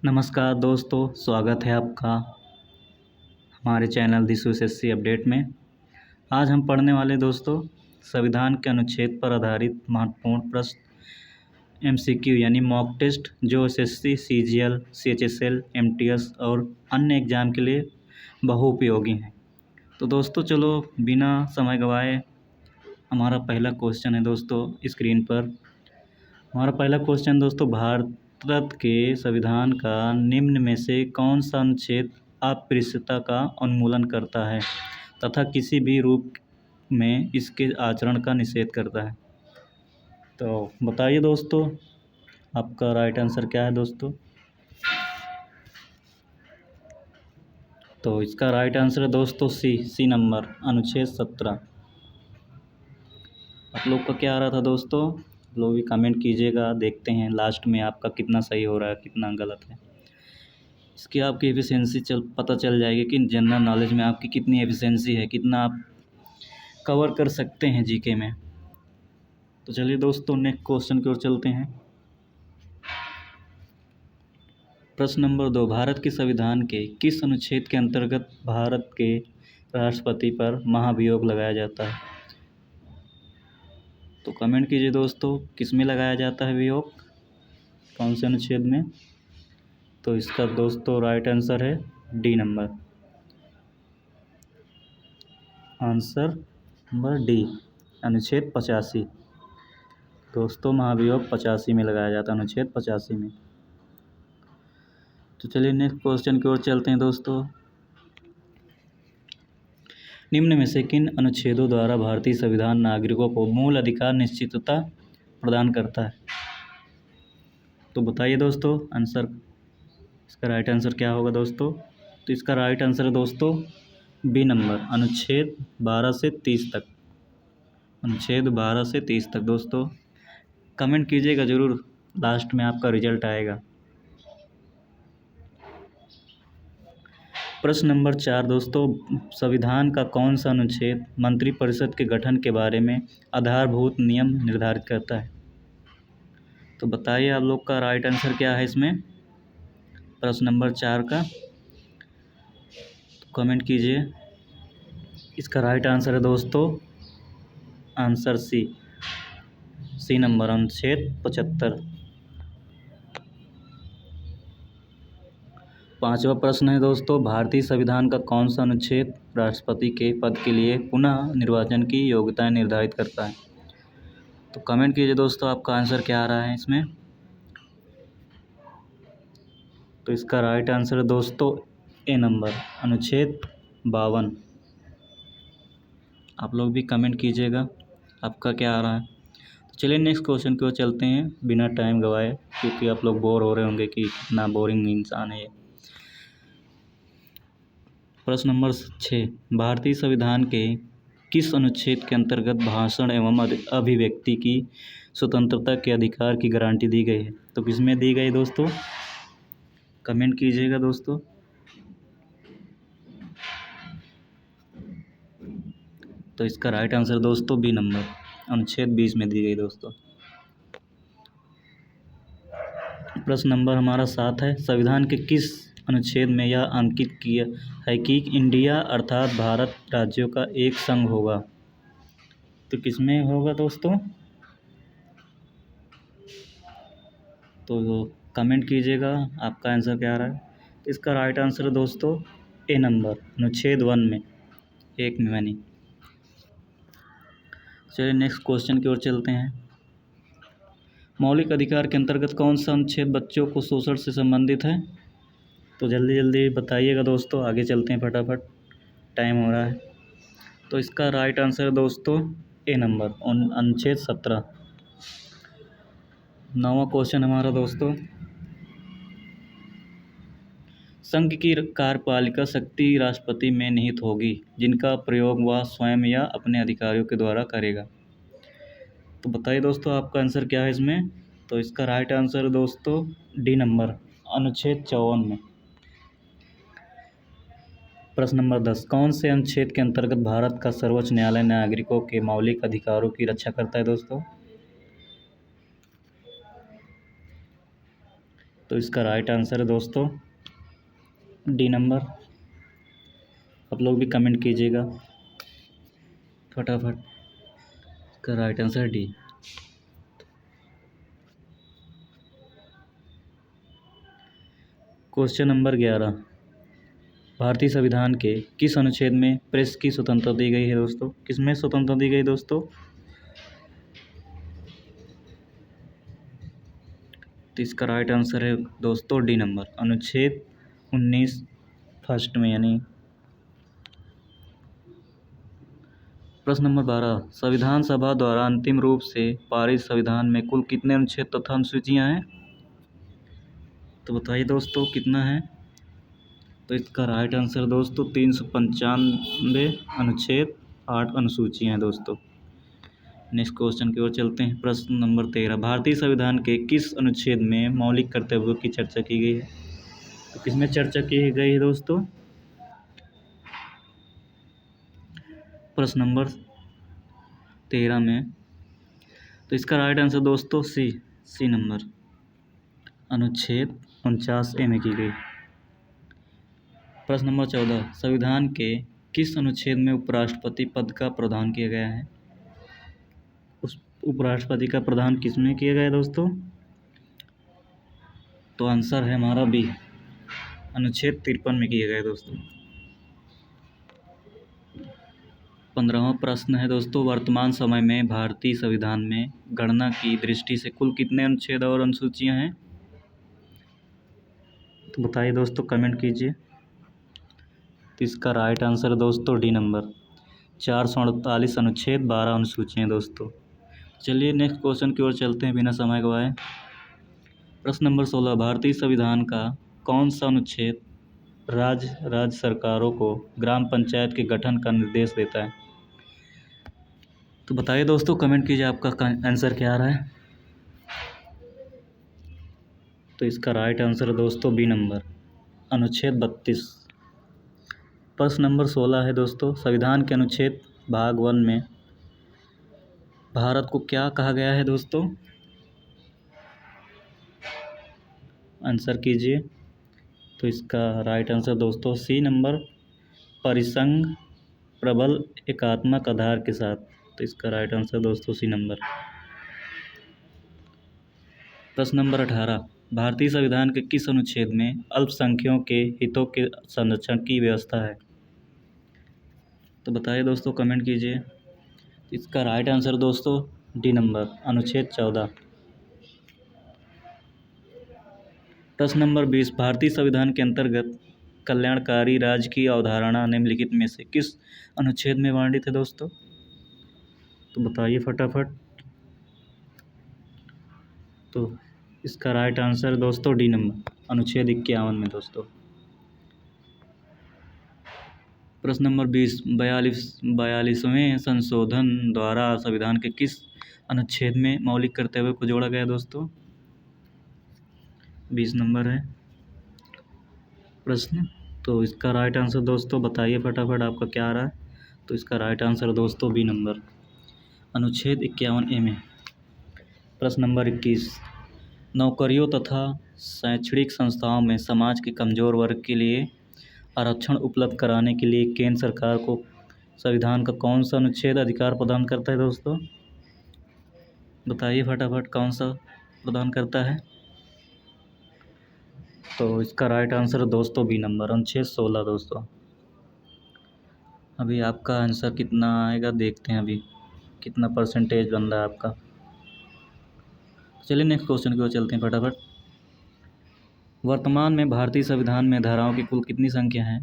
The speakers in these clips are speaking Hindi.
नमस्कार दोस्तों, स्वागत है आपका हमारे चैनल दिस एसएससी अपडेट में। आज हम पढ़ने वाले दोस्तों संविधान के अनुच्छेद पर आधारित महत्वपूर्ण प्रश्न एमसीक्यू यानी मॉक टेस्ट जो एसएससी, सीजीएल, सीएचएसएल, एमटीएस और अन्य एग्ज़ाम के लिए बहुउपयोगी हैं। तो दोस्तों चलो बिना समय गंवाए हमारा पहला क्वेश्चन है दोस्तों स्क्रीन पर। हमारा पहला क्वेश्चन दोस्तों, भारत के संविधान का निम्न में से कौन सा अनुच्छेद अस्पृश्यता का उन्मूलन करता है तथा किसी भी रूप में इसके आचरण का निषेध करता है? तो बताइए दोस्तों, आपका राइट आंसर क्या है दोस्तों? तो इसका राइट आंसर है दोस्तों सी नंबर, अनुच्छेद 17। आप लोग का क्या आ रहा था दोस्तों? लोग भी कमेंट कीजिएगा, देखते हैं लास्ट में आपका कितना सही हो रहा है कितना गलत है। इसकी आपकी एफिशिएंसी पता चल जाएगी कि जनरल नॉलेज में आपकी कितनी एफिशिएंसी है, कितना आप कवर कर सकते हैं जीके में। तो चलिए दोस्तों नेक्स्ट क्वेश्चन की ओर चलते हैं। प्रश्न नंबर 2, भारत के संविधान के किस अनुच्छेद के अंतर्गत भारत के राष्ट्रपति पर महाभियोग लगाया जाता है? तो कमेंट कीजिए दोस्तों, किस में लगाया जाता है वियोग, कौन से अनुच्छेद में? तो इसका दोस्तों राइट आंसर है D number, answer number D, अनुच्छेद 85। दोस्तों महाभियोग 85 में लगाया जाता है, अनुच्छेद 85 में। तो चलिए नेक्स्ट क्वेश्चन की ओर चलते हैं दोस्तों। निम्न में से किन अनुच्छेदों द्वारा भारतीय संविधान नागरिकों को मूल अधिकार निश्चितता प्रदान करता है? तो बताइए दोस्तों आंसर, इसका राइट आंसर क्या होगा दोस्तों? तो इसका राइट आंसर है दोस्तों बी नंबर, अनुच्छेद 12 से 30 तक, अनुच्छेद 12 से 30 तक। दोस्तों कमेंट कीजिएगा ज़रूर, लास्ट में आपका रिजल्ट आएगा। प्रश्न नंबर 4 दोस्तों, संविधान का कौन सा अनुच्छेद मंत्रिपरिषद के गठन के बारे में आधारभूत नियम निर्धारित करता है? तो बताइए आप लोग का राइट आंसर क्या है इसमें, प्रश्न नंबर 4 का? तो कमेंट कीजिए। इसका राइट आंसर है दोस्तों आंसर सी नंबर, अनुच्छेद 75। पांचवा प्रश्न है दोस्तों, भारतीय संविधान का कौन सा अनुच्छेद राष्ट्रपति के पद के लिए पुनः निर्वाचन की योग्यता निर्धारित करता है? तो कमेंट कीजिए दोस्तों, आपका आंसर क्या आ रहा है इसमें? तो इसका राइट आंसर है दोस्तों ए नंबर, अनुच्छेद 52। आप लोग भी कमेंट कीजिएगा आपका क्या आ रहा है। तो चलिए नेक्स्ट क्वेश्चन की ओर चलते हैं बिना टाइम गवाए, क्योंकि आप लोग बोर हो रहे होंगे कि कितना बोरिंग इंसान है ये। प्रश्न नंबर 6, भारतीय संविधान के किस अनुच्छेद के अंतर्गत भाषण एवं अभिव्यक्ति की स्वतंत्रता के अधिकार की गारंटी दी गई है? तो किसमें दी गई दोस्तों? कमेंट कीजिएगा दोस्तों। तो इसका राइट आंसर दोस्तों बी नंबर, अनुच्छेद 20 में दी गई दोस्तों। प्रश्न नंबर हमारा 7 है, संविधान के किस अनुच्छेद में यह अंकित किया है कि इंडिया अर्थात भारत राज्यों का एक संघ होगा? तो किसमें होगा दोस्तों? तो कमेंट कीजिएगा आपका आंसर क्या आ रहा है। इसका राइट आंसर है दोस्तों ए नंबर, अनुच्छेद 1 में, एक में यानी। चलिए नेक्स्ट क्वेश्चन की ओर चलते हैं। मौलिक अधिकार के अंतर्गत कौन सा अनुच्छेद बच्चों को शोषण से संबंधित है? तो जल्दी जल्दी बताइएगा दोस्तों, आगे चलते हैं फटाफट, टाइम हो रहा है। तो इसका राइट आंसर है दोस्तों ए नंबर, अनुच्छेद 17। 9वां क्वेश्चन हमारा दोस्तों, संघ की कार्यपालिका शक्ति राष्ट्रपति में निहित होगी जिनका प्रयोग वह स्वयं या अपने अधिकारियों के द्वारा करेगा? तो बताइए दोस्तों आपका आंसर क्या है इसमें? तो इसका राइट आंसर दोस्तों डी नंबर, अनुच्छेद 54 में। प्रश्न नंबर 10, कौन से अनुच्छेद के अंतर्गत भारत का सर्वोच्च न्यायालय नागरिकों के मौलिक अधिकारों की रक्षा करता है दोस्तों? तो तो इसका राइट आंसर है दोस्तों डी नंबर। आप लोग भी कमेंट कीजिएगा फटाफट। इसका right answer D. Question number 11, भारतीय संविधान के किस अनुच्छेद में प्रेस की स्वतंत्रता दी गई है दोस्तों? किसमें स्वतंत्रता दी गई दोस्तों? तो इसका राइट आंसर है दोस्तों डी नंबर, अनुच्छेद 19 फर्स्ट में यानी। प्रश्न नंबर 12, संविधान सभा द्वारा अंतिम रूप से पारित संविधान में कुल कितने अनुच्छेद तथा अनुसूचियां हैं? तो बताइए दोस्तों कितना है? तो इसका राइट आंसर दोस्तों 395 अनुच्छेद 8 अनुसूचियां हैं दोस्तों। नेक्स्ट क्वेश्चन की ओर चलते हैं। प्रश्न नंबर 13, भारतीय संविधान के किस अनुच्छेद में मौलिक कर्तव्यों की चर्चा की गई है? तो किसमें चर्चा की गई है दोस्तों? प्रश्न नंबर 13 में। तो इसका राइट आंसर दोस्तों सी नंबर, अनुच्छेद 49A में की गई। प्रश्न नंबर 14, संविधान के किस अनुच्छेद में उपराष्ट्रपति पद का प्रावधान किया गया है? उस उपराष्ट्रपति का प्रावधान किस में किया गया है दोस्तों? तो आंसर है हमारा बी, अनुच्छेद 53 में किया गया है दोस्तों। 15वां प्रश्न है दोस्तों, वर्तमान समय में भारतीय संविधान में गणना की दृष्टि से कुल कितने अनुच्छेद और अनुसूचियां हैं? तो बताइए दोस्तों, कमेंट कीजिए। तो इसका राइट आंसर है दोस्तों डी नंबर, 448 अनुच्छेद 12 अनुसूचियां दोस्तों। चलिए नेक्स्ट क्वेश्चन की ओर चलते हैं बिना समय गवाए। प्रश्न नंबर 16, भारतीय संविधान का कौन सा अनुच्छेद राज्य सरकारों को ग्राम पंचायत के गठन का निर्देश देता है? तो बताइए दोस्तों, कमेंट कीजिए आपका आंसर क्या आ रहा है। तो इसका राइट आंसर है दोस्तों बी नंबर, अनुच्छेद 32। प्रश्न नंबर 16 है दोस्तों, संविधान के अनुच्छेद भाग 1 में भारत को क्या कहा गया है दोस्तों? आंसर कीजिए। तो इसका राइट आंसर दोस्तों सी नंबर, परिसंघ प्रबल एकात्मक आधार के साथ। तो इसका राइट आंसर दोस्तों सी नंबर। प्रश्न नंबर 18, भारतीय संविधान के किस अनुच्छेद में अल्पसंख्यकों के हितों के संरक्षण की व्यवस्था है? तो बताइए दोस्तों, कमेंट कीजिए। इसका राइट आंसर दोस्तों डी नंबर, अनुच्छेद 14। प्रश्न नंबर 20, भारतीय संविधान के अंतर्गत कल्याणकारी राज्य की अवधारणा निम्नलिखित में से किस अनुच्छेद में वर्णित है दोस्तों? तो बताइए फटाफट। तो इसका राइट आंसर दोस्तों डी नंबर, अनुच्छेद 51 में दोस्तों। प्रश्न नंबर 20, 42वें संशोधन द्वारा संविधान के किस अनुच्छेद में मौलिक कर्तव्यों को जोड़ा गया दोस्तों? 20 नंबर है प्रश्न। तो इसका राइट आंसर दोस्तों बताइए फटाफट, आपका क्या आ रहा है? तो इसका राइट आंसर दोस्तों बी नंबर, अनुच्छेद 51A में। प्रश्न नंबर 21, नौकरियों तथा शैक्षणिक संस्थाओं में समाज के कमजोर वर्ग के लिए आरक्षण उपलब्ध कराने के लिए केंद्र सरकार को संविधान का कौन सा अनुच्छेद अधिकार प्रदान करता है दोस्तों? बताइए फटाफट, कौन सा प्रदान करता है? तो इसका राइट आंसर दोस्तों बी नंबर, अनुच्छेद 16 दोस्तों। अभी आपका आंसर कितना आएगा देखते हैं, अभी कितना परसेंटेज बन रहा है आपका। चलिए नेक्स्ट क्वेश्चन की ओर चलते हैं फटाफट। वर्तमान में भारतीय संविधान में धाराओं की कुल कितनी संख्या है?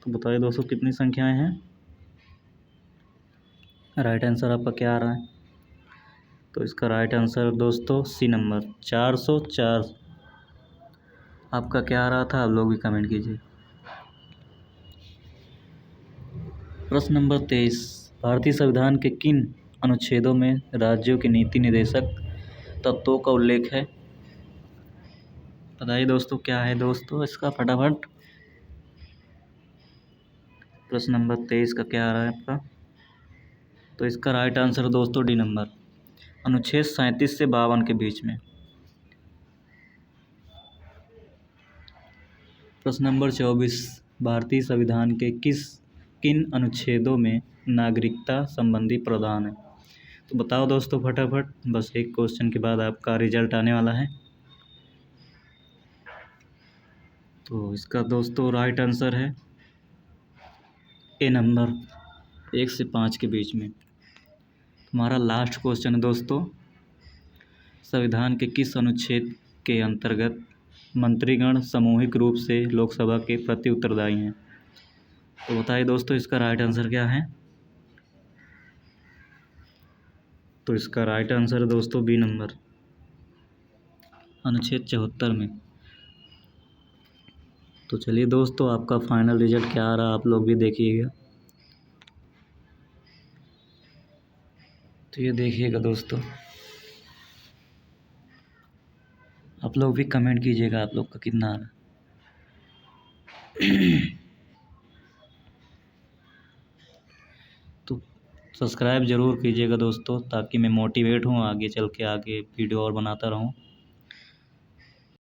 तो बताइए दोस्तों, कितनी संख्याएं हैं? राइट आंसर आपका क्या आ रहा है? तो इसका राइट आंसर दोस्तों सी नंबर, 404। आपका क्या आ रहा था? आप लोग भी कमेंट कीजिए। प्रश्न नंबर 23, भारतीय संविधान के किन अनुच्छेदों में राज्यों के नीति निर्देशक तत्वों का उल्लेख है? बताइए दोस्तों, क्या है दोस्तों इसका फटाफट। प्रश्न नंबर 23 का क्या आ रहा है आपका? तो इसका राइट आंसर दोस्तों डी नंबर, अनुच्छेद 37 से 52 के बीच में। प्रश्न नंबर 24, भारतीय संविधान के किन अनुच्छेदों में नागरिकता संबंधी प्रावधान है? तो बताओ दोस्तों फटाफट, बस एक क्वेश्चन के बाद आपका रिजल्ट आने वाला है। तो इसका दोस्तों राइट आंसर है ए नंबर, 1 से 5 के बीच में। हमारा लास्ट क्वेश्चन है दोस्तों, संविधान के किस अनुच्छेद के अंतर्गत मंत्रीगण सामूहिक रूप से लोकसभा के प्रति उत्तरदायी हैं? तो बताइए दोस्तों इसका राइट आंसर क्या है? तो इसका राइट आंसर है दोस्तों बी नंबर, अनुच्छेद 74 में। तो चलिए दोस्तों, आपका फाइनल रिजल्ट क्या आ रहा है आप लोग भी देखिएगा। तो ये देखिएगा दोस्तों, आप लोग भी कमेंट कीजिएगा आप लोग का कितना आ रहा है। तो सब्सक्राइब ज़रूर कीजिएगा दोस्तों, ताकि मैं मोटिवेट हूँ आगे चल के आगे वीडियो और बनाता रहूँ।